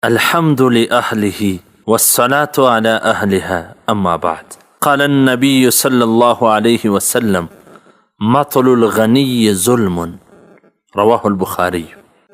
الحمد لأهله والصلاة على أهلها أما بعد. قال النبي صلى الله عليه وسلم مطل الغني ظلم رواه البخاري.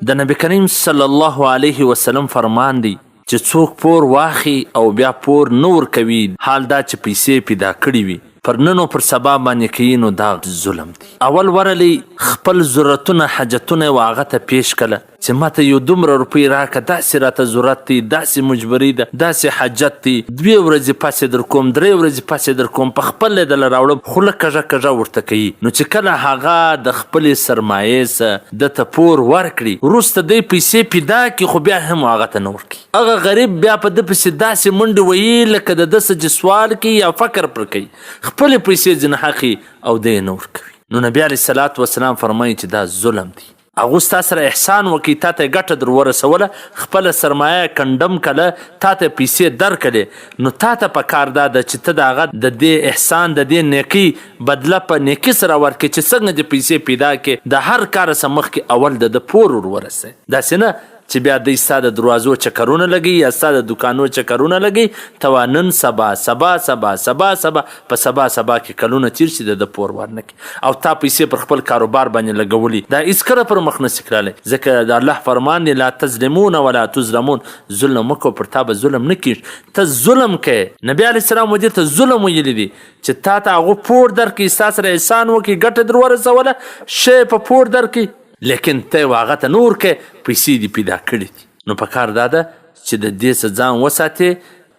د نبی کریم صلی الله علیه وسلم فرمان دی چې څوک پور واخی او بیا پور نور کوي، حال دا چې پیسې پیدا کړي وي پر نن او پر سبا باندې کوي، نو دا ظلم دی. اول ورلی خپل ضرورتونه حاجتونه هغه ته پیش کړه چې ماته یو دومره روپۍ راکړه، داسې راته ضرورت دی، داسې مجبوري ده، داسې حاجت دی، 2 ورځې پسې در کوم، 3 ورځې پسې در کوم، په خپل یې دله راوړم، خوله کږه کږه ورته کوي. نو چې کله هغه د خپلې سرمایې څه ده ته پور ورکړي، وروسته دی پیسې پیدا کړي، خو بیا هم هغه ته نه ورکوي. هغه غریب بیا په ده پسې داسې منډې وهي لکه د ده څه چې سوال کوي یا فکر پر کوي، خپلې پیسې ځینې حقي او دی یې نه ورکوي. نو نبي علیه الصلاة وسلام فرمایي چې دا ظلم دی. هغه ستا سره احسان وکړي، تا ته ګټه در ورسوله، خپله سرمایه کنډم کړه، تا ته پیسې درکړې، نو تا ته پکار دا ده چې ته د هغه د دې احسان د دې نیکۍ بدله په نیکي سره ورکړې چې څنګه دې پیسې پیدا کړې، د هر کار څه مخکې اول د پور ور ورسوې. داسې نه چې بیا دی ستا د دروازو چکرونه لګي یا ستا د دکانو چکرونه لګي، ته نن سبا سبا سبا سبا سبا په سبا سبا کې کلونه تیر شي د پور ورنکړي او تا پیسې پر خپل کاروبار باندې لګولي، دا هېڅکله پر مخ نسي کړلی، ځکه د الله فرمان دی لا تظلمون ولا تظلمون، ظلم مه کوه، پر تا به ظلم نه کېږي، ته ظلم کوې. نبي علیه السلام دې ته ظلم ویلی دی چې تا ته هغه پور درکړي، ستا سره احسان وکړي، ګټه در ورسوله، شی په پور درکړي، لیکن ته هغه ته نور کې پیسې دې پیدا کړي دي. نو په کار دا ده چې د دې څه ځان وساتې،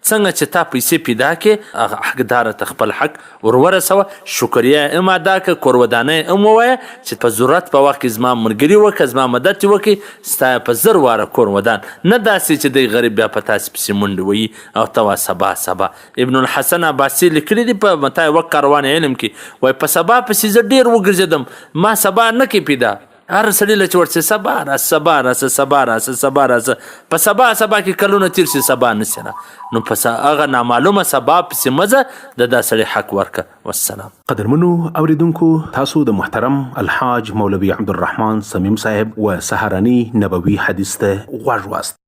څنګه چې تا پیسې پیدا کړې هغه حقداره ته خپل حق ور ورسوه، شکریه هم ادا کړه، کورودانه هم ووایه چې په ضرورت په وخت کې زما ملګري وکړه، زما مدد یې وکړي، ستا په 1000 واره کورودان، نه داسې چې دی غریب بیا په تاسې پسې منډې وهي او ته سبا سبا. ابن الحسن عباسي لیکلي دي په متاع وقت کاروان علم کې، وایي په سبا پسې زه ډېر وګرځېدم، ما سبا نه کې پیدا، هر سړي له چې ورته سبا راسه سبا راسه سبا راسه سبا راسه، په سبا سبا کې کلونه تیر شي سبا نسي را، نو په هغه نامعلومه سبا پسې مزه د دا سړي حق ورکه. والسلام. قدرمنو اوریدونکو، تاسو د محترم الحاج مولوي عبدالرحمن صميم صاحب و سهارني نبوي حدیث ته غوږ واست.